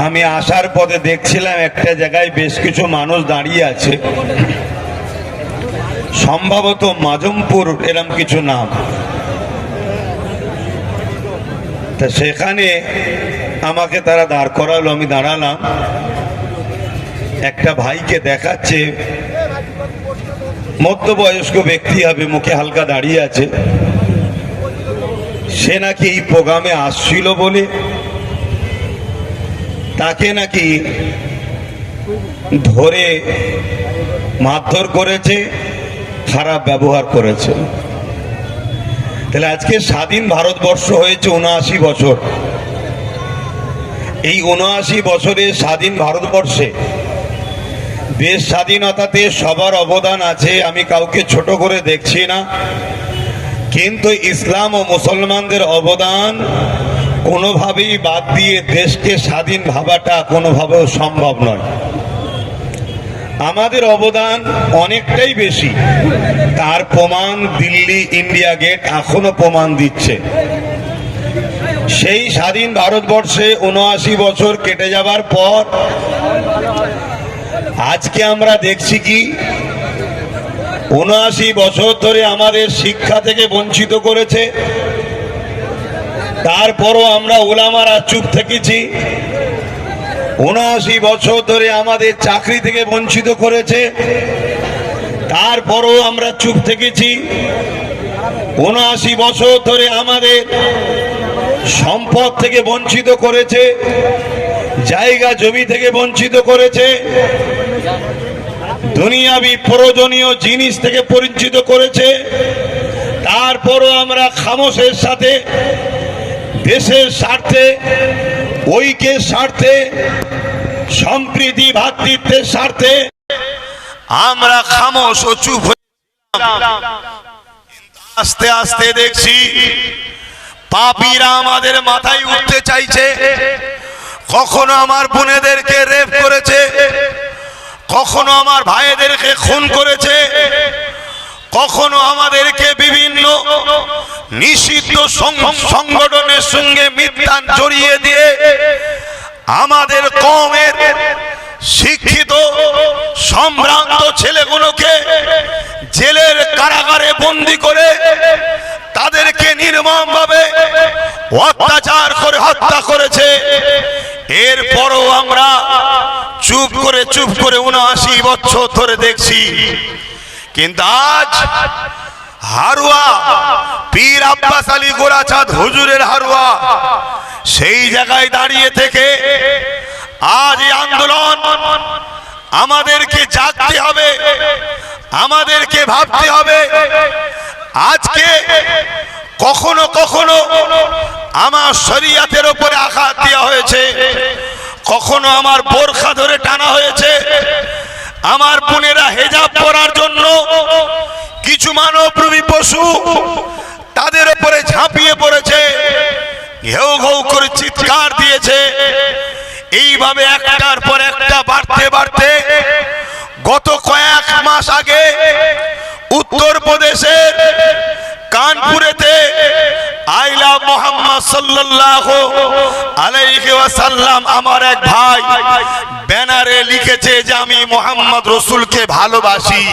আমি আসার পথে দেখছিলাম একটা জায়গায় বেশ কিছু মানুষ দাঁড়িয়ে আছে, সম্ভবত মাজমপুর এরম কিছু নাম। তা সেখানে আমাকে তারা দাঁড় করালো, আমি দাঁড়ালাম। একটা ভাইকে দেখাচ্ছে, মধ্যবয়স্ক ব্যক্তি হবে, মুখে হালকা দাঁড়িয়ে আছে। সে নাকি এই প্রোগ্রামে আসছিল বলে তাকে নাকি ধরে মারধর করেছে, খারাপ ব্যবহার করেছে। তাহলে আজকে স্বাধীন ভারতবর্ষ হয়েছে ৭৯ বছর। এই ৭৯ বছরে স্বাধীন ভারতবর্ষে দেশ স্বাধীনতাতে সবার অবদান আছে, আমি কাউকে ছোট করে দেখছি না। কিন্তু ইসলাম ও মুসলমানদের অবদান কোনোভাবেই বাদ দিয়ে দেশকে স্বাধীন ভাবাটা কোনোভাবেও সম্ভব নয়। আমাদের অবদান অনেকটাই বেশি, তার প্রমাণ দিল্লি ইন্ডিয়া গেট এখনো প্রমাণ দিচ্ছে। সেই স্বাধীন ভারতবর্ষে ৭৯ বছর কেটে যাবার পর আজকে আমরা দেখছি কি ৭৯ বছর ধরে আমাদের শিক্ষা থেকে বঞ্চিত করেছে। তারপরও আমরা ওলামারা চুপ থেকেছি। ৭৯ বছর ধরে আমাদের চাকরি থেকে বঞ্চিত করেছে, তারপরও আমরা চুপ থেকেছি। ৭৯ বছর ধরে আমাদের সম্পদ থেকে বঞ্চিত করেছে, জায়গা জমি থেকে বঞ্চিত করেছে, দুনিয়াবি প্রয়োজনীয় জিনিস থেকে বঞ্চিত করেছে। তারপরও আমরা খামোশের সাথে দেশের স্বার্থে, ঐক্যের স্বার্থে, সম্প্রীতি ভ্রাতৃত্বের স্বার্থে আমরা খামোশ ও চুপ হয়ে আস্তে আস্তে দেখছি পাপীরা আমাদের মাথায় উঠতে চাইছে। কখনো আমার বোনেদেরকে রেপ করেছে, কখনো আমার ভাইদেরকে খুন করেছে, কখনো আমাদেরকে বিভিন্ন নিষিদ্ধ সংগঠনের সঙ্গে মিথ্যা জড়িয়ে দিয়ে আমাদের কওমের শিক্ষিত সম্ভ্রান্ত ছেলেগুলোকে জেলের কারাগারে বন্দী করে তাদেরকে নির্মমভাবে অত্যাচার করে হত্যা করেছে। এরপরও আমরা চুপ করে ৭৯ বছর ধরে দেখছি। কিন্তু আজ হারুয়া পীর আব্বাস আলী গোরাচাঁদ হুজুরের হারুয়া সেই জায়গায় দাঁড়িয়ে থেকে আজ এই আন্দোলন আমাদেরকে জাগতে হবে, আমাদেরকে ভাবতে হবে। আজকে কখনো কখনো আমার শরীয়তের উপরে আঘাত দেওয়া হয়েছে, কখনো আমার বোরখা ধরে টানা হয়েছে, আমার বোনেরা হেজাব পরার জন্য কিছু মানবরূপী পশু তাদের উপরে ঝাঁপিয়ে পড়েছে, ঘেউ ঘেউ করে চিৎকার দিয়েছে। এইভাবে একটার পর একটা বাড়তে বাড়তে গত কয়েক মাস আগে উত্তরপ্রদেশের কানপুরেতে আইলা মোহাম্মদ সাল্লাল্লাহু আলাইহি ওয়াসাল্লাম আমার এক ভাই ব্যানারে লিখেছে যে আমি মোহাম্মদ রসুলকে ভালোবাসি।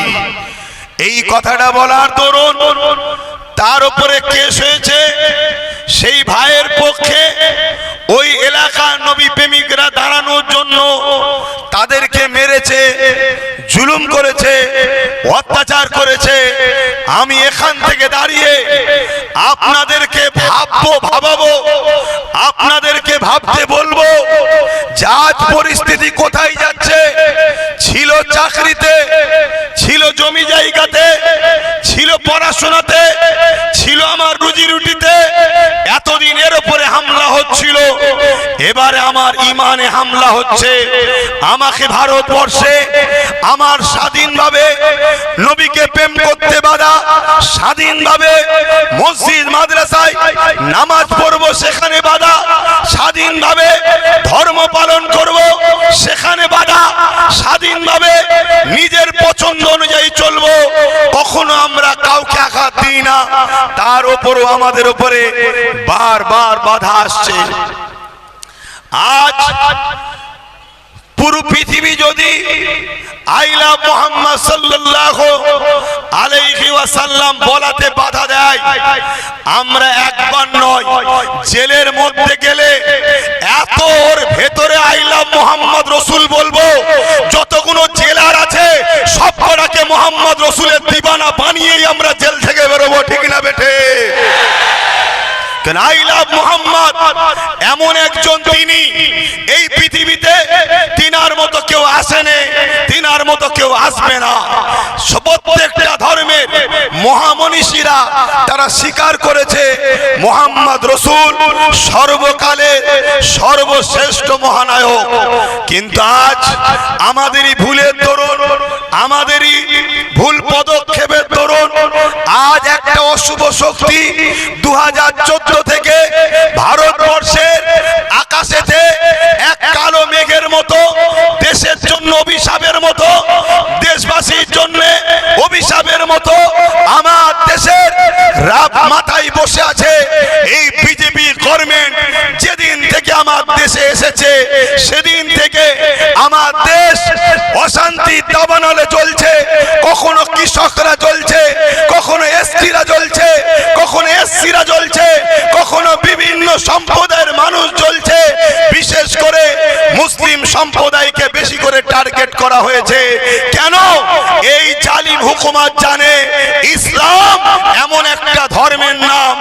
এই কথাটা বলার দরুন তার উপরে কেস হয়েছে। সেই ভাইয়ের পক্ষে ওই এলাকার নবী প্রেমিকরা দাঁড়ানোর জন্য তাদেরকে মেরেছে, জুলুম করেছে, অত্যাচার করেছে। আমি এখান থেকে দাঁড়িয়ে আপনাদেরকে ভাবাবো, আপনাদেরকে ভাবতে বলবো যে আজ পরিস্থিতি কোথায় যাচ্ছে। ছিল চাকরিতে, ছিল জমি জায়গাতে, ছিল পড়াশোনাতে, ছিল আমার রুজি রুটিতে, এতদিন এর উপরে হামলা হচ্ছিল, এবারে আমার ইমানে হামলা হচ্ছে। আমাকে ভারতবর্ষে আমার স্বাধীনভাবে নবীকে প্রেম করতে বাধা, স্বাধীনভাবে মসজিদ মাদ্রাসায় নামাজ পড়বো সেখানে বাধা, স্বাধীনভাবে ধর্ম পালন করব সেখানে বাধা, স্বাধীনভাবে নিজের পছন্দ অনুযায়ী চলবো, কখনো আমরা কাউকে আঘাত দিই না। তার উপরও আমাদের উপরে বারবার বাধা আসছে। আজ পুরো পৃথিবী যদি আই লাভ মুহাম্মদ সাল্লাল্লাহু আলাইহি ওয়াসাল্লাম বলাতে বাধা দেয়, আমরা একবার নয় জেলের মধ্যে গেলে এত ওর ভেতরে আই লাভ মুহাম্মদ রাসূল বলবো, যতগুলো জেলার আছে সবকটাকে মুহাম্মদ রাসূলের দিবানা বানিয়েই আমরা জেল থেকে বেরোবো, ঠিক না বেঠে? আই লাভ মুহাম্মদ এমন একজন, তিনি এই পৃথিবীতে তিনার মতো কেউ আসেনি, তিনার মতো কেউ আসবে না। প্রত্যেকটা ধর্মের মহামনীষীরা তারা স্বীকার করেছে মুহাম্মদ রাসূল সর্বকালের সর্বশ্রেষ্ঠ মহানায়ক। কিন্তু আজ আমাদেরই ভুলের দরুন, আমাদেরই ভুল পদক্ষেপের দরুন আজ একটা অশুভ শক্তি 2014 থেকে ভারতবর্ষের আকাশেতে এক কালো মেঘের মতো, দেশের জন্য অভিশাপের মতো, দেশবাসীর জন্য অভিশাপের মতো আমার দেশের রাত মাথায় বসে আছে। এই বিজেপি গভর্নমেন্ট যেদিন থেকে আমার দেশে এসেছে সেদিন থেকে আমার দেশ অশান্তি দাবানলে চলছে। কখনো কৃষকরা জ্বলছে, কখনো এসটিরা জ্বলছে, কখনো এসসিরা জ্বলছে, কখনো বিভিন্ন সম্প্রদায়ের মানুষ জ্বলছে। বিশেষ করে মুসলিম সম্প্রদায়কে বেশি করে টার্গেট করা হয়েছে। কেন? এই জালিম হুকুমত জানে ইসলাম এমন একটা ধর্মের নাম,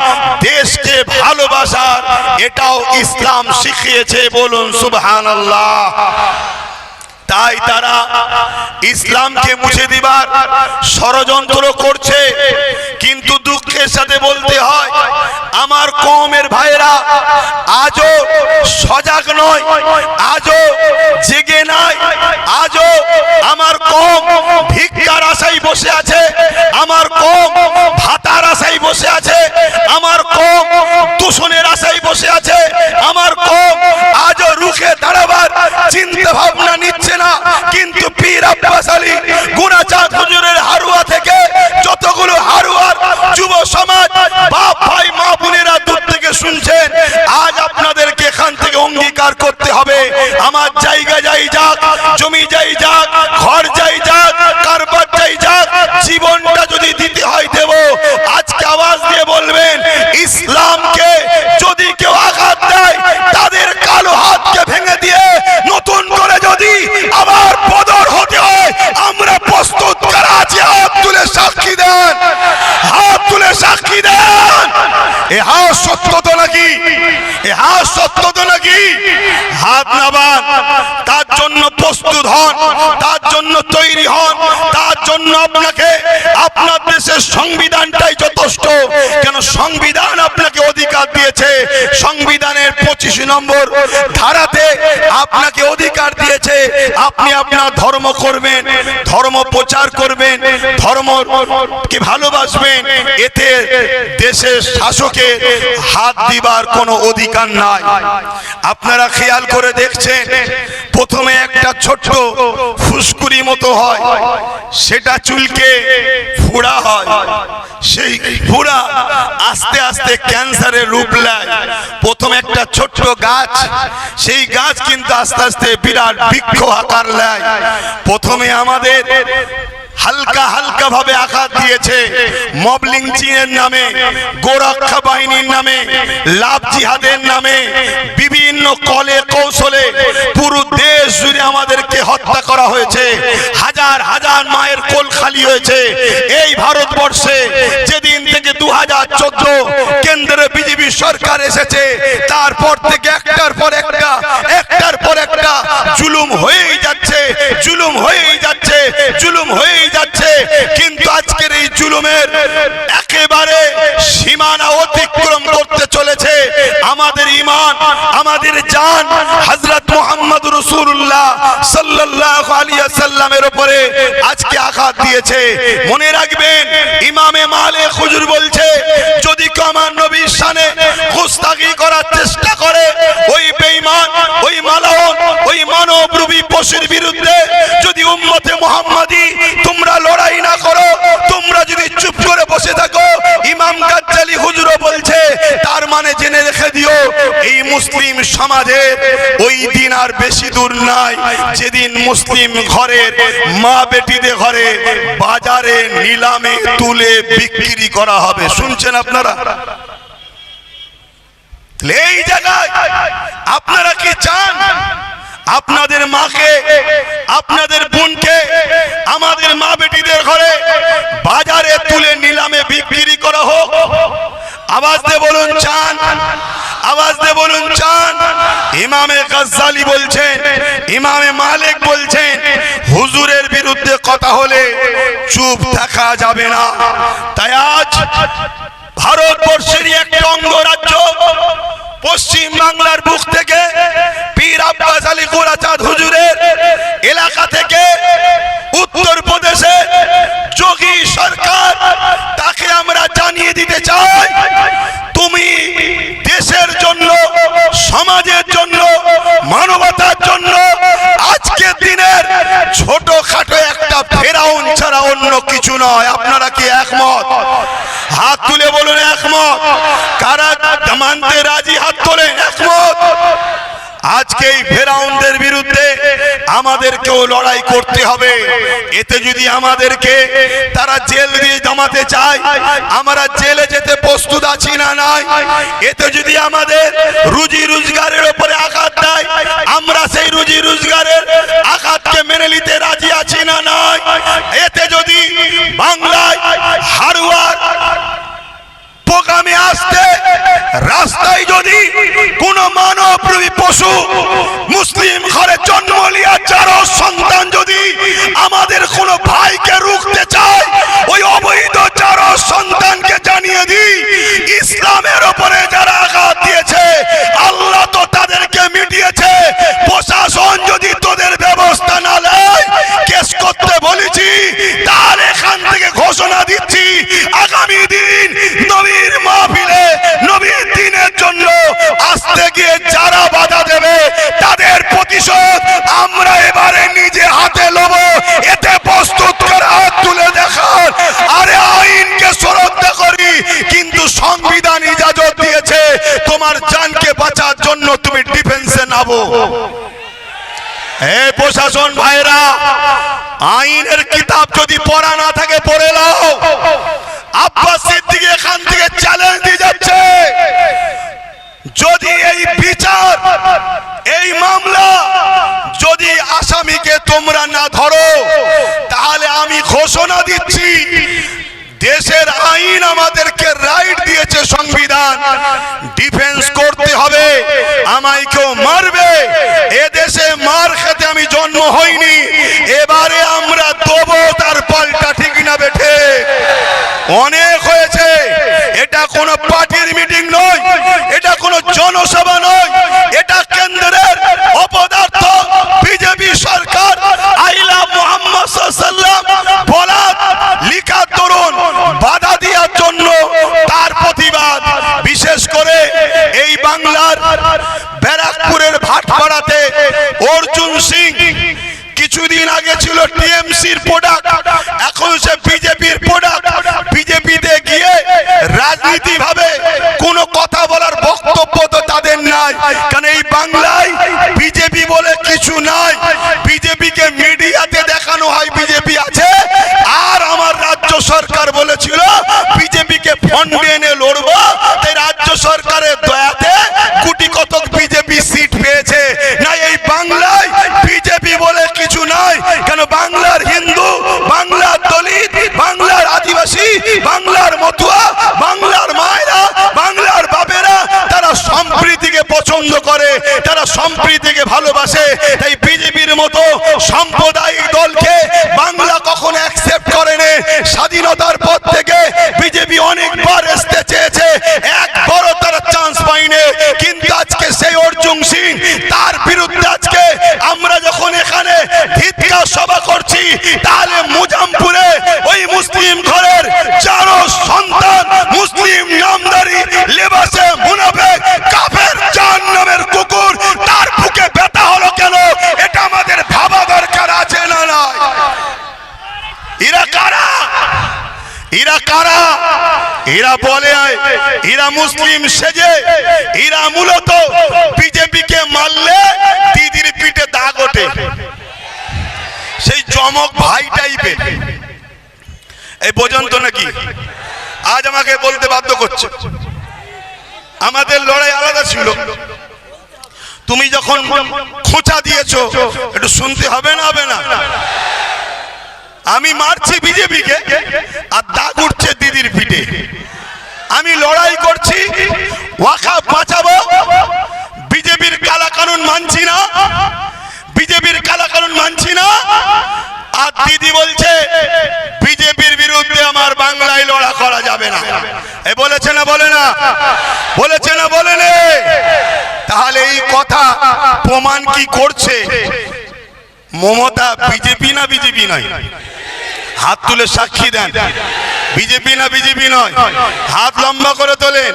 দেশকে ভালোবাসার এটাও ইসলাম শিখিয়েছে। বলুন সুবহানাল্লাহ। তাই তারা ইসলামকে মুছে দিবার ষড়যন্ত্র করছে। কিন্তু দুঃখের সাথে বলতে হয়, আমার কওমের ভাইরা আজও সজাগ নয়, আজও জেগে নাই, আজও আমার কওম ভিক্ষার আশায় বসে আছে, আমার কওম ভাতার আশায় বসে আছে, আমার কওম দূষণের আশায় বসে আছে, আমার কওম আজও রুখে দাঁড়াবার চিন্তা ভাবনা নিচ্ছে না। কিন্তু পীর আব্বাস আলী গুনাচাঁদ হুজুরের হারুয়া থেকে যতগুলো হারুয়ার যুব সমাজ, বাপ ভাই মা বোনেরা দূর থেকে শুনছেন, আজ আপনাদেরকে এখান থেকে অঙ্গীকার করতে হবে, আমার জায়গা যাই যাক, জমি যাই যাক, ঘর যাই যাক, কারবার যাই যাক, জীবনটা যদি দিতে হয় দেব। আজকে আওয়াজ দিয়ে বলবেন, ইসলামকে যদি কেউ আঘাত দেয় তাদের কালো হাতকে ভেঙে দিয়ে নতুন করে যদি আবার বদর হতে হয়, আমরা প্রস্তুত করা আছি। হাত তুলে সাক্ষী দেন, হাত তুলে সাক্ষী দেন। এ হাত সত্য তো নাকি? এ হাত সত্য তো নাকি? হাত নাবান, তার জন্য প্রস্তুত হন, তার জন্য তৈরি হন, তার জন্য আপনাকে আপনার দেশের সংবিধানটাই যথেষ্ট। কেন? সংবিধান আপনাকে অধিকার দিয়েছে। সংবিধানের 25 নম্বর ধারাতে আপনাকে অধিকার দিয়েছে আপনি আপনার ধর্ম করবেন, ধর্ম প্রচার করবেন, ধর্মকে ভালোবাসবেন। এতে দেশের শাসকের হাত দিবার কোনো অধিকার নাই। আপনারা খেয়াল করে দেখছেন, প্রথমে একটা ছোট্ট ফুসকুড়ি মতো হয়, সেটা চুলকে ফোড়া হয়, সেই ফোড়া আস্তে আস্তে ক্যান্সারের রূপ নেয়। প্রথম একটা ছোট্ট গাছ, সেই গাছ কিন্তু আস্তে আস্তে বিরাট বৃক্ষ আকার নেয়। প্রথমে আমাদের হালকা হালকা ভাবে আঘাত দিয়েছে মবলিং চীনের নামে, গোরক্ষা বাহিনীর নামে, লাভ জিহাদের নামে, বিভিন্ন কলে কৌশলে পুরো দেশ জুড়ে আমাদেরকে হত্যা করা হয়েছে। হাজার হাজার মায়ের কোল খালি হয়েছে এই ভারতবর্ষে। যেদিন থেকে 2014 কেন্দ্রে বিজেপি সরকার এসেছে, তারপর থেকে একটার পর একটা, একটার পর একটা জুলুম হয়েই যাচ্ছে, জুলুম হয়েই যাচ্ছে, জুলুম হয়েই যাচ্ছে। কিন্তু আজকের এই জুলুমের একেবারে সীমানা অতিক্রম করতে চলেছে আমাদের ঈমান, আমাদের জান হযরত মুহাম্মদ রাসূলুল্লাহ সাল্লাল্লাহু আলাইহি ওয়াসাল্লামের উপরে আজকে আঘাত দিয়েছে। মনে রাখবেন, ইমামে মালিক হুজুর বলছে, যদি কেউ আমার নবীর শানে গুস্তাখি করার চেষ্টা করে, ওই বেঈমান, ওই মালাউন, ওই মানবরূপী পশুর বিরুদ্ধে যদি উম্মতে মুহাম্মাদি তোমরা লড়াই না করো, তোমরা যদি চুপ করে বসে থাকো, ইমাম গাজ্জালি হুজুরও বলছে, তার মানে জেনে রেখে দিও, এই মুসলিম সমাজের ওই দিন আর বেশি দূর নাই যেদিন মুসলিম ঘরের মা বেটিদের ঘরে বাজারে নিলামে তুলে বিক্রি করা হবে। শুনছেন আপনারা? এই জায়গায় আপনারা কি চান আপনাদের মাকে, আপনাদের বোনকে, আমাদের মা বেটিদের ঘরে বাজারে তুলে নিলামে বিক্রি করা হোক? আওয়াজ দিয়ে বলুন চান? আওয়াজ দিয়ে বলুন চান? ইমামে গাজ্জালি বলছেন, ইমামে মালিক বলছেন, হুজুরের বিরুদ্ধে কথা হলে চুপ থাকা যাবে না। তাই আজ ভারতবর্ষের একটা অঙ্গরাজ্য পশ্চিম বাংলার বুক থেকে পীর আব্বাস আলী গোরাচাঁদ হুজুরের এলাকা থেকে উত্তর প্রদেশে যোগী সরকার, তাকে আমরা জানিয়ে দিতে চাই, তুমি দেশের জন্য, সমাজের জন্য, মানবতার জন্য আজকের দিনের ছোটখাটো একটা ফেরাউন ছাড়া অন্য কিছু নয়। আপনারা কি একমত? হাত তুলে বলুন একমত। কারা মানতে রাজি? হাত তোলেন। একমত? আজকে এই ফেরাউনদের বিরুদ্ধে আমাদেরকেও লড়াই করতে হবে। এতে যদি আমাদেরকে তারা জেল দিয়ে জমাতে চায়, আমরা জেলে যেতে প্রস্তুত আছি না নাই? এতে যদি আমাদের রুজি রোজগারের উপরে আঘাত দেয়, আমরা সেই রুজি রোজগারের আঘাতকে মেনে নিতে রাজি আছি না নাই? এতে যদি বাংলায় হারুয়ার প্রোগ্রামে আসতে রাস্তায় যদি কোন মানবরূপী পশু মুসলিম ঘরে জন্ম লিয়া চারো সন্তান যদি আমাদের কোন ভাইকে রুখতে চায়, ওই অবৈধ চারো সন্তানকে জানিয়ে দিই, ইসলামের উপরে যারা আঘাত দিয়েছে আল্লাহ তো তাদেরকে মিটিয়েছে। প্রশাসন যদি তোদের ব্যবস্থা না নেয়, কেস করতে বলেছি, তার এখান থেকে ঘোষণা দিচ্ছি আগামী দিন নবীর মাহফিলে নবীর দিনের জন্য আসতে গিয়ে যারা বাধা দেবে তাদের প্রতিশোধ আমরা এবারে নিজে হাতে নেব। এতে প্রস্তুত করে হাত তুলে দেখান। আরে আইনকে শ্রদ্ধা করি, কিন্তু সংবিধান ইজাজত দিয়েছে তোমার জানকে বাঁচার জন্য তুমি ডিফেন্সে নামো। হে প্রশাসন ভাইরা, আইনের কিতাব যদি পড়া না থাকে পড়ে নাও। আব্বাস সিদ্দিকী এখান থেকে চ্যালেঞ্জ দিয়ে যাচ্ছে, যদি এই বিচার, এই মামলা যদি আসামিকে তোমরা না ধরো, তাহলে আমি ঘোষণা দিচ্ছি, দেশের আইন আমাদেরকে রাইট দিয়েছে, সংবিধান, ডিফেন্স করতে হবে। আমায় কেউ মারবে, এদেশে মার খেতে আমি জন্ম হইনি, এবারে আমরা দেবো তার পাল্টা। ঠিক না বেঠে? অনেক হয়েছে। এটা কোনো পার্টির মিটিং নয়, এটা কোনো জনসভা নয়, এটা কেন্দ্রের অপদার্থ বিজেপি সরকার আইলা মুহাম্মদ সাল্লাল্লাহু আলাইহি ওয়াসাল্লাম বলা লিখা তরুণ বাধা দেওয়ার জন্য তার প্রতিবাদ। বিশেষ করে এই বাংলার ব্যারাকপুরের ভাটপাড়াতে অর্জুন সিং কিছুদিন আগে ছিল টিএমসির প্রোডাক্ট, এখন সে বিজেপির প্রোডাক্ট। বিজেপিতে গিয়ে রাজনীতি ভাবে কোনো কথা বলার বক্তব্য তো তাদের নাই, কারণ এই বাংলায় বিজেপি বলে কিছু নাই। বিজেপিকে মিডিয়াতে দেখানো হয় বিজেপি আছে, আর আমার রাজ্য সরকার বলেছিল বিজেপিকে ফন্ডে এনে লড়বো, তাই রাজ্য সরকারের দয়াতে কোটি কতক বিজেপি সিট পেয়েছে। না, এই বাংলায় বিজেপি বলে কিছু নাই। কেন? বাংলার হিন্দু, বাংলার দলিত, বাংলার আদিবাসী, বাংলার মতুয়া, বাংলার মায়েরা, বাংলার বাপেরা তারা সম্প্রীতিকে পছন্দ করে, তারা সম্প্রীতিকে ভালোবাসে। তাই বিজেপির মতো সাম্প্রদায়িক দলকে বাংলা কখনো অ্যাকসেপ্ট করেনি। স্বাধীনতার পর থেকে বিজেপি অনেকবার আসতে চেয়েছে, একবারও তারা চান্স পায়নি। কিন্তু আজকে সেই অর্জুন সিং, তার বিরুদ্ধে আজকে আমরা যখন এখানে ধিক্কার সভা করছি, তাহলে মুজামপুরে ওই মুসলিম ঘরের চারো সন্তান মুসলিম নামদারি লেবাসে মুনাফেক কাফের জাহান্নামের কুকুর, তার বুকে ব্যথা হলো কেন? এটা আমাদের ভাবা দরকার আছে না নাই? এরা কারা? এরা কারা? এরা বলে নয়, এরা মুসলিম সেজে এরা মূলত বিজেপিকে মারলে দিদির পিঠে দাগ ওঠে, সেই চমক ভাই টাইপের। এই বোঝেন তো নাকি? আজ আমাকে বলতে বাধ্য করছে আমাদের লড়াই আলাদা ছিল। তুমি যখন খোঁচা দিয়েছো একটু শুনতে হবে না? হবে না? আমি মারছি বিজেপিকে আর দাগ উঠছে দিদির পিঠে। আমি লড়াই করছি ওয়াকাফ বাঁচাবো, বিজেপির কালা কানুন মানছি না, বিজেপির কালা কানুন মানছি না, আর দিদি বলছে বিজেপির বিরুদ্ধে আমার বাংলায় লড়া করা যাবে না। এ বলেছে না বলে না? বলেছে না বলে না? তাহলে এই কথা প্রমাণ কি করছে? মমতা বিজেপি না বিজেপি নয়? হাত তুলে সাক্ষী দেন, বিজেপি না বিজেপি নয়? হাত লম্বা করে তোলেন।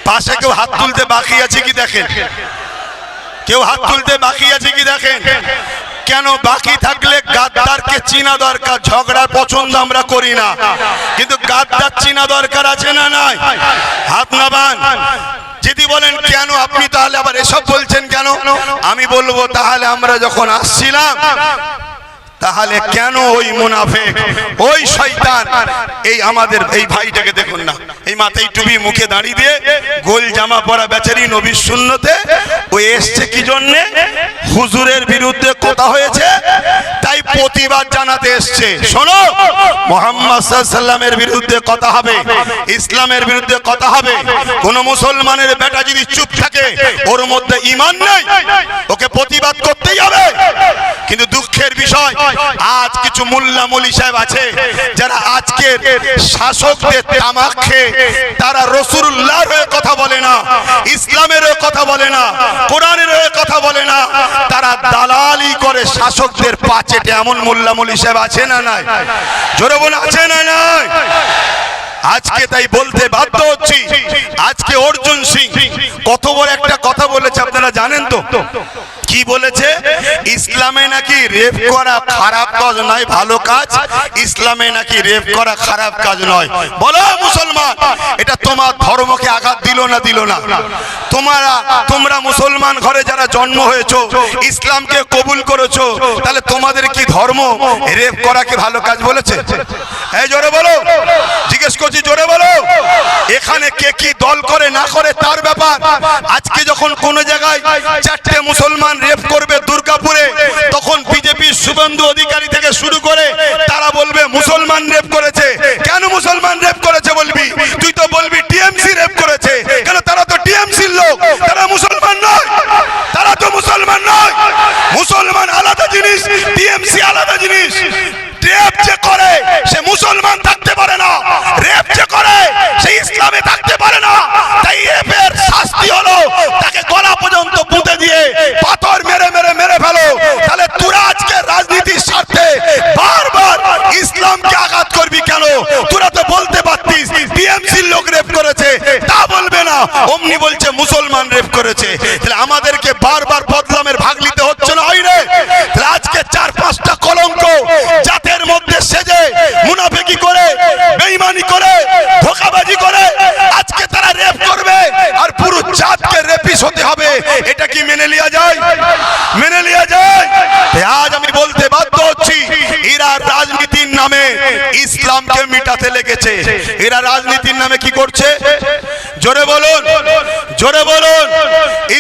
পাশে কেউ হাত তুলতে বাকি আছে কি দেখেন? কেউ হাত তুলতে বাকি আছে কি দেখেন? কেন বাকি থাকলে গাদ্দারকে চিনা দরকার। ঝগড়ার পছন্দ আমরা করি না, কিন্তু গাদ্দার চিনা দরকার আছে না নাই? হাত নামান। যদি বলেন কেন আপনি তাহলে আবার এসব বলছেন কেন, আমি বলবো তাহলে আমরা যখন আসছিলাম তাহলে কেন ওই মুনাফিক ওই শয়তান এই আমাদের এই ভাইটাকে দেখুন না, এই মাথায় টুপি মুখে দাঁড়িয়ে দিয়ে গোল জামা পরা বেচারি নবীর সুন্নতে ওই এসছে কি জন্যে? হুজুরের বিরুদ্ধে কথা হয়েছে তাই প্রতিবাদ জানাতে এসছে। শোনো, মুহাম্মদ সাল্লাল্লাহু আলাইহি ওয়াসাল্লামের বিরুদ্ধে কথা হবে, ইসলামের বিরুদ্ধে কথা হবে। কোন মুসলমানের বেটা যদি চুপ থাকে ওর মধ্যে ঈমান নেই, ওকে প্রতিবাদ করতেই হবে। কিন্তু দুঃখের বিষয় আজ কিছু মোল্লা মৌলী সাহেব আছে যারা আজকের শাসকদের তামাক খেয়ে তারা রাসূলুল্লাহর হয়ে কথা বলে না, ইসলামের হয়ে কথা বলে না, কোরআনের হয়ে কথা বলে না, তারা দালালি করে শাসকদের পাচেটে। এমন মোল্লা মৌলী সাহেব আছে না নাই? জোরে বলে আছে না নাই? আজকে তাই বলতে বাধ্য হচ্ছি, আজকে অর্জুন সিং কত বড় একটা কথা বলেছে আপনারা জানেন তো? কি বলেছে? ইসলামে নাকি রেপ করা খারাপ কাজ নয়, ভালো কাজ। ইসলামে নাকি রেপ করা খারাপ কাজ নয়। বলো মুসলমান, এটা তোমার ধর্মকে আঘাত দিল না দিল না? তোমরা মুসলমান ঘরে যারা জন্ম হয়েছো, ইসলামকে কবুল করেছো, তাহলে তোমাদের কি ধর্ম রেপ করাকে ভালো কাজ বলেছে? এই জোরে বলো, জিজ্ঞেস করছি জোরে বলো। এখানে কে কি দল করে না করে তার ব্যাপার। আজকে যখন কোন জায়গায় চারটে মুসলমান রেপ করবে দুর্গাপুরে, তখন বিজেপির শুভেন্দু অধিকারী থেকে শুরু করে তারা বলবে মুসলমান রেপ করেছে। কেন মুসলমান রেপ করেছে বলবি? তুই তো বলবি টিএমসি রেপ করেছে। কেন? তারা তো টিএমসির লোক, তারা মুসলমান নয়, তারা তো মুসলমান নয়। মুসলমান আলাদা জিনিস, টিএমসি আলাদা জিনিস। রেপ যে করে সে মুসলমান থাকতে পারে না, রেপ যে করে সে ইসলামে থাকতে পারে না। তাই রেপের শাস্তি হলো তাকে গলা পর্যন্ত পুঁতে দিয়ে পাথর মেরে মেরে মেরে ফেলো। তাহলে তোরা আজকে রাজনীতির স্বার্থে বারবার ইসলামকে আঘাত করবি কেন? তোরা তো বলতে পারতিস টিএমসির লোক রেপ করেছে, তা বলবে না, অমনি বলছে মুসলমান রেপ করেছে। তাহলে আমাদেরকে বারবার বদনামের ভাগ নিতে হচ্ছে না? হয় রে? তাহলে আজকে 4-5টা কলঙ্ক জাতের মধ্যে সেজে মুনাফিকি করে, বেঈমানি করে, ধোঁকাবাজি করে আজকে তারা রেপ করবে আর পুরো জাতকে রেপিস হতে হবে। এটা কি মেনে নেওয়া যায়? মেনে নেওয়া যায়? আজ আমি বলতে বাধ্য হচ্ছি, এরা রাজনীতির নামে ইসলামকে মিটাতে লেগেছে। এরা রাজনীতির নামে কি করছে? জোরে বলুন, জোরে বলুন।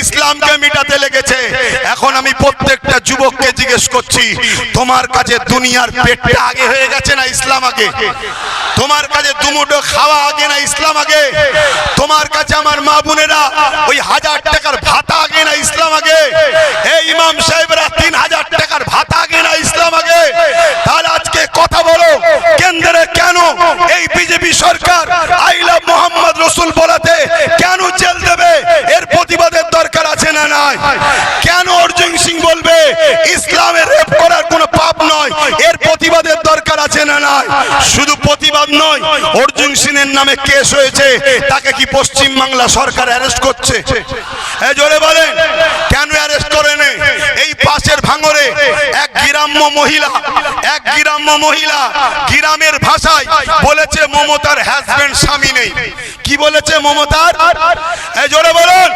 ইসলামকে মিটাতে লেগেছে। এখন আমি প্রত্যেকটা যুবককে জিজ্ঞেস করছি, তোমার কাছে দুনিয়ার পেটটা আগে হয়ে গেছে না ইসলাম আগে? তোমার কাছে দুমুঠো খাওয়া আগে না ইসলাম আগে? তোমার কাছে আমার মা বোনেরা ওই 1000 টাকার ভাতা আগে না ইসলাম আগে? এই ইমাম সাহেবরা 3000 টাকার ভাতা আগে না ইসলাম আগে? তাহলে আজকে কথা বলো, কেন্দ্রে কেন এই BJP Sarkar I love Mohammad রসুল বলাতে কেন জেল দেবে? এর প্রতিবাদের দরকার আছে না নাই? কেন অর্জুন সিং বলবে ইসলামের রেপ করার কোনো পাপ নয়? এর প্রতিবাদের দরকার আছে না নাই? শুধু প্রতিবাদ নয়, অর্জুন সিংয়ের নামে কেস হয়েছে, তাকে কি পশ্চিম বাংলা সরকার অ্যারেস্ট করছে? এই জোরে বলেন, কেন অ্যারেস্ট করে? এই পাশের ভাঙরে এক গ্রাম গ্রাম্য মহিলা গ্রামের ভাষায় বলেছে মমতার হাজবেন্ড স্বামী নেই। কি বলেছে মমতার? এই জোরে বলুন,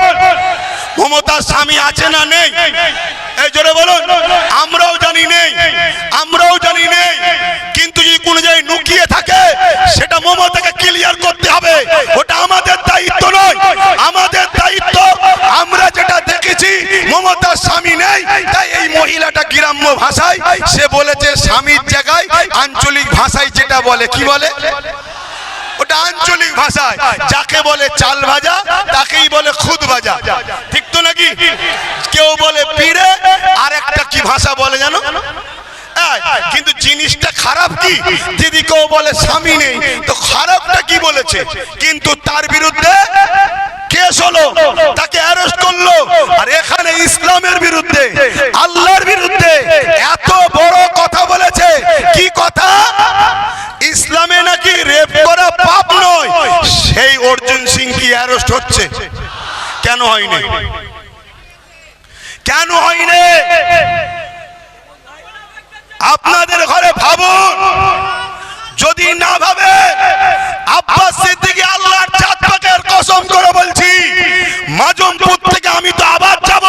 মমতার স্বামী আছে না নেই? এই জোরে বলুন। আমরাও জানি নেই, আমরাও জানি নেই, কিন্তু যদি কোনো জায়গায় লুকিয়ে থাকে সেটা মমতাকে ক্লিয়ার করতে হবে। ওটা আমাদের দায়িত্ব নয়, আমাদের দায়িত্ব আমরা যেটা দেখেছি মমতার স্বামী নেই, তাই এই মহিলাটা গ্রাম্য ভাষায় সে বলেছে স্বামীর জায়গায় আঞ্চলিক ভাষায় যেটা বলে, কি বলে ওটা আঞ্চলিক ভাষায় যাকে বলে চাল ভাজা তাকেই বলে খুদ ভাজা, ঠিক তো নাকি? কেউ বলে পিড়ে, আর একটা কি ভাষা বলে জানো? কিন্তু জিনিসটা খারাপ কি, যদি কেউ বলে স্বামী নেই তো খারাপটা কি বলেছে? কিন্তু তার বিরুদ্ধে কেস হলো, তাকে অ্যারেস্ট করলো। আর এখানে ইসলামের বিরুদ্ধে, আল্লাহর বিরুদ্ধে এত বড় কথা বলেছে। কি কথা? ইসলামে নাকি রেপ করা পাপ নয়। সেই অর্জুন সিং কি অ্যারেস্ট হচ্ছে? কেন হয়নি? কেন হয়নি? আপনাদের ঘরে ভাবুন, যদি না ভাবে আব্বাস সিদ্দিকী আল্লাহর চাঁদ পাকের কসম করে বলছি, মাজমপুর থেকে আমি তো আবার যাব।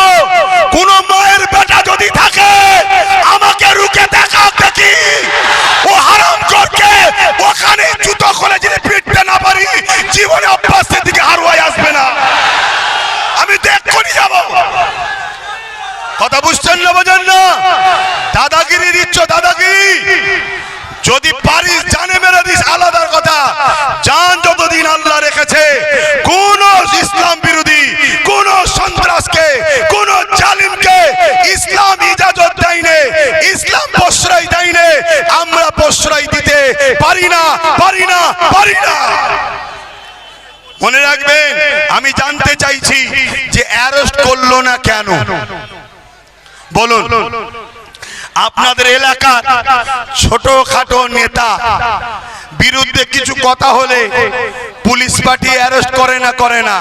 কোন মায়ের বেটা যদি থাকে আমাকে রুকে দেখা দেখি, ও হারাম করকে ওখানে জুতো খুলে যদি পিটতে না পারি, জীবনে আব্বাস সিদ্দিকী আর ওই আসবে না। আমি তো এক্ষুনি যাব। কথা বুঝছেন না? বোঝেন না? দাদাগিরি দিচ্ছ, দাদাগিরি। যদি পারিস জানে মেরে দিস, আলাদার কথা। জান যতদিন আল্লাহ রেখেছে, কোন ইসলাম বিরোধী, কোন সন্ত্রাসকে, কোন জালিমকে ইসলাম ইজাজত দেয়নি, ইসলাম প্রশ্রয় দেয়নি। আমরা প্রশ্রয় দিতে পারি না, পারি না, পারি না। মনে রাখবেন, আমি জানতে চাইছি যে অ্যারেস্ট করলো না কেন? বলুন। আপনাদের এলাকার ছোটখাটো নেতা বিরুদ্ধে কিছু কথা হলে পুলিশ পার্টি অ্যারেস্ট করে না? করে না?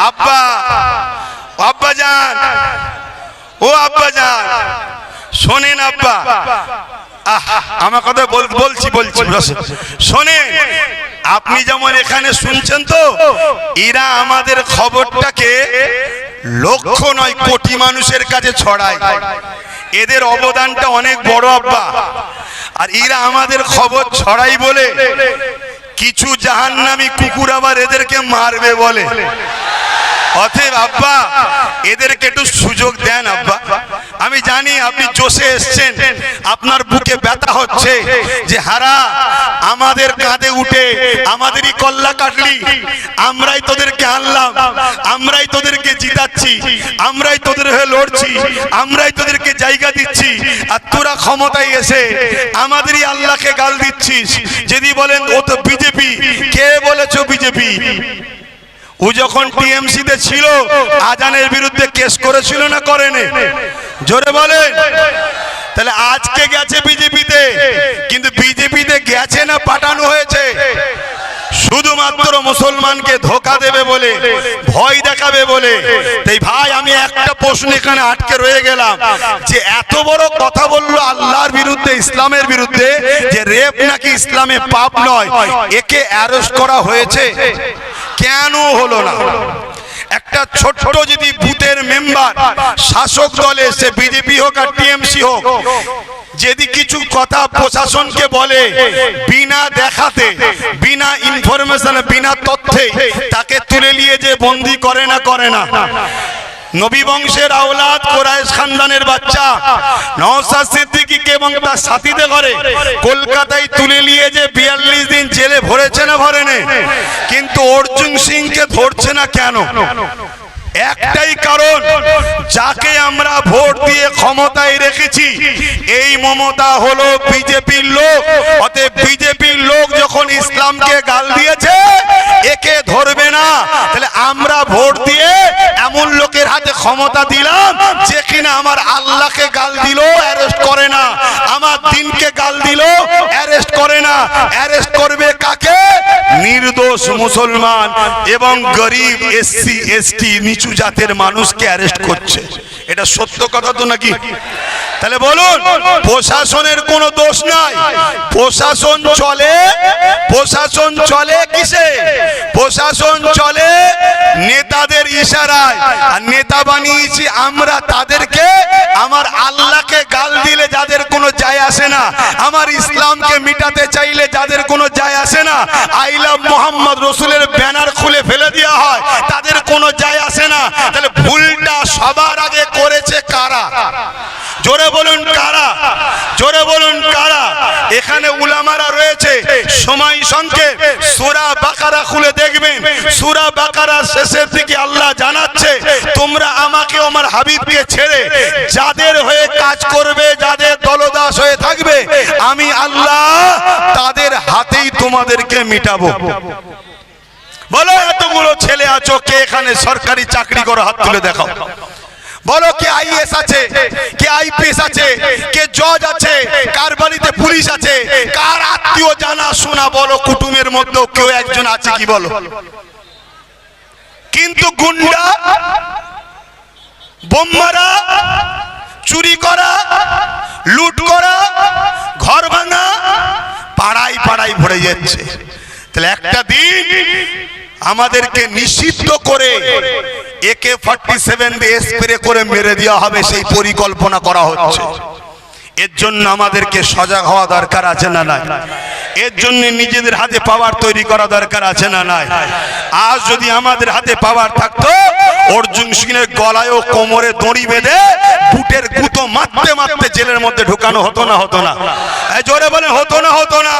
আব্বা, আব্বা যান, ও আব্বা যান, শোনেন আব্বা, আমার কথা বলছি শোনেন। আপনি যেমন এখানে শুনছেন, তো এরা আমাদের খবরটাকে লক্ষ নয় কোটি মানুষের কাছে ছড়ায়। এদের অবদানটা অনেক বড় আব্বা। আর এরা আমাদের খবর ছড়াই বলে কিছু জাহান্নামী কুকুর আবার এদেরকে মারবে বলে। অতএব আব্বা, এদেরকে একটু সুযোগ দেন আব্বা। আমি জানি আপনি জোশে এসছেন, আপনার বুকে ব্যথা হচ্ছে যে হারা আমাদের কাঁধে উঠে আমাদেরই কল্লা কাটলি, আমরাই তোদেরকে আনলাম, আমরাই তোদেরকে জিতাচ্ছি, আমরাই তোদের হয়ে লড়ছি, আমরাই তোদেরকে জায়গা দিচ্ছি, আর তোরা ক্ষমতায় এসে আমাদেরই আল্লাহকে গাল দিচ্ছিস। যদি বলেন ও তো বিজেপি, কে বলেছো বিজেপি? ও যখন টিএমসিতে ছিল আজানের বিরুদ্ধে কেস করেছিল না করেনি? জোরে বলেন। তাহলে আজকে গেছে বিজেপিতে, কিন্তু বিজেপিতে গেছে না পাঠানো হয়েছে শুধুমাত্র মুসলমানকে ধোঁকা দেবে বলে, ভয় দেখাবে বলে। তাই ভাই, আমি একটা প্রশ্ন এখানে আটকে রয়ে গেলাম, যে এত বড় কথা বললো আল্লাহর বিরুদ্ধে, ইসলামের বিরুদ্ধে, যে রেপ নাকি ইসলামে পাপ নয়, একে অ্যারেস্ট করা হয়েছে, কেন হলো না? একটা ছোট্ট যদি বুথের মেম্বার শাসক দলে, সে বিজেপি হোক আর টিএমসি হোক, যদি কিছু কথা প্রশাসনকে বলে বিনা দেখাতে, বিনা ইনফরমেশন, বিনা তথ্যে, তাকে তুলে নিয়ে যে বন্দি করে না? করে না? নবী বংশের আওলাদ কুরাইশ খানদানের বাচ্চা নওশাদ সিদ্দিকীকে এবং তার সাথীদের ঘরে কলকাতায় তুলে নিয়ে যে 42 দিন জেলে ভরেছে না ভরেনি? কিন্তু অর্জুন সিংকে ধরছে না কেন? একটাই কারণ, যাকে আমরা ভোট দিয়ে ক্ষমতায় রেখেছি এই মমতা হলো বিজেপির লোক। অতএব বিজেপির লোক যখন ইসলামকে গাল দিয়েছে, একে ধরবে না। তাহলে আমরা ভোট দিয়ে এমন লোকের হাতে ক্ষমতা দিলাম যে কিনা আমার আল্লাহকে গাল দিল, অ্যারেস্ট করে না, আমার দিনকে গাল দিল, অ্যারেস্ট করে না। অ্যারেস্ট করবে কাকে? নির্দোষ মুসলমান এবং গরিব, এসসি এসটি, নিচু জাতের মানুষকে অ্যারেস্ট করছে। এটা সত্য কথা তো নাকি? তাহলে বলুন প্রশাসনের কোনো দোষ নাই। প্রশাসন চলে কিসে? প্রশাসন চলে নেতাদের ইশারায়। আর নেতা বানিয়েছি আমরা তাদেরকে, আমার আল্লাহকে গাল দিলে যাদের কোনো যায় আসে না, আমার ইসলামকে মিটাতে চাইলে যাদের কোনো যায় আসে না, আই লাভ মোহাম্মদ রসুলের ব্যানার খুলে ফেলে দেওয়া হয়, তাদের কোনো যায় আসে না। তাহলে ভুলটা সবার আগে করেছে কারা? জোরে বলুন কারা? জোরে বলুন কারা? এখানে উলামারা রয়েছে, সময় সংক্ষেপ, সূরা বাকারা খুলে দেখবেন। সূরা বাকারার শেষের দিকে আল্লাহ জানাচ্ছে, তোমরা আমাকে আমার হাবিবকে ছেড়ে যাদের হয়ে কাজ করবে, যাদের দলদাস হয়ে থাকবে, আমি আল্লাহ তাদের হাতেই তোমাদেরকে মিটাবো। বলো এতগুলো ছেলে আছো, কে এখানে সরকারি চাকরি করে? হাত তুলে দেখাও। বলো কে আইএস আছে, কে আইপিএস আছে, কে জজ আছে, কার বাড়িতে পুলিশ আছে, কার আত্মীয় জানা শোনা বলো কুটুমের মধ্যেও কেউ একজন আছে কি? বলো। কিন্তু গুন্ডা, বোমমারা, চুরি করা, লুট করা, ঘর ভাঙা পাড়ায় পাড়ায় ভরে যাচ্ছে। তাহলে একটা দিন আমাদেরকে নিষিদ্ধ করে AK-47 দিয়ে স্প্রে করে মেরে দেওয়া হবে, সেই পরিকল্পনা করা হচ্ছে। এর জন্য আমাদেরকে সজাগ হওয়া দরকার আছে না নাই? এর জন্য নিজেদের হাতে পাওয়ার তৈরি করা দরকার আছে না নাই? আজ যদি আমাদের হাতে পাওয়ার থাকতো, অর্জুন সিংয়ের গলায় ও কোমরে দড়ি বেঁধে বুটের গুঁতো মারতে মারতে জেলের মধ্যে ঢুকানো হতো না? হতো না? জোরে বলেন হতো না? হতো না?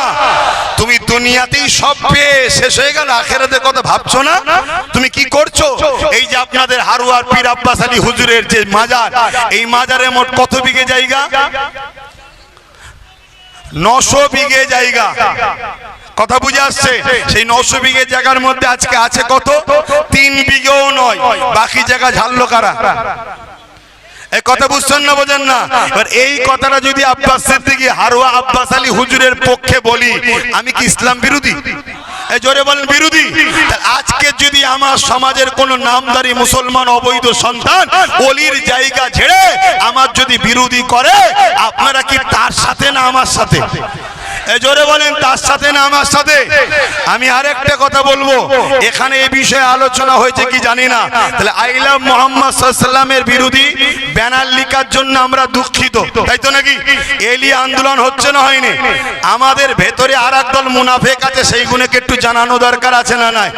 তুমি দুনিয়াতেই সব পেয়ে শেষ হয়ে গেল, আখিরাতের কথা ভাবছো না? তুমি কি করছো? এই যে আপনাদের হারুয়ার পীর আব্বাস আলী হুজুরের যে মাজার, এই মাজারে মোট কত বিঘে জায়গা? 900 বিঘে জায়গা। কথা বুঝে আসছে? সেই 900 বিঘে জায়গার মধ্যে আজকে আছে কত? 3 বিঘেও নয়। বাকি জায়গা ঝাড়লো কারা? এই কথা বুঝছেন না? বোঝেন না? এবার এই কথাটা যদি আব্বাস সিদ্দিকী হারুয়া আব্বাস আলী হুজুরের পক্ষে বলি, আমি কি ইসলাম বিরোধী? জোরে বলেন বিরোধী? আজকে যদি আমার সমাজের কোন নামদারি মুসলমান অবৈধ সন্তান অলির জায়গা ছেড়ে আমার যদি বিরোধী করে, আপনারা কি তার সাথে না আমার সাথে? জোরে বলেন তার সাথে না আমার সাথে? আমি আরেকটা কথা বলবো, এখানে এই বিষয়ে আলোচনা হয়েছে কি জানি না। তাহলে আই লাভ মোহাম্মদ সাল্লাল্লাহু আলাইহি ওয়াসাল্লামের বিরোধী ব্যানার লিখার জন্য আমরা দুঃখিত, তাই তো নাকি? এলি আন্দোলন হচ্ছে না হয়নি? আমাদের ভেতরে আর একদল মুনাফেক আছে, সেইগুলোকে একটু জানানো দরকার আছে না নাই?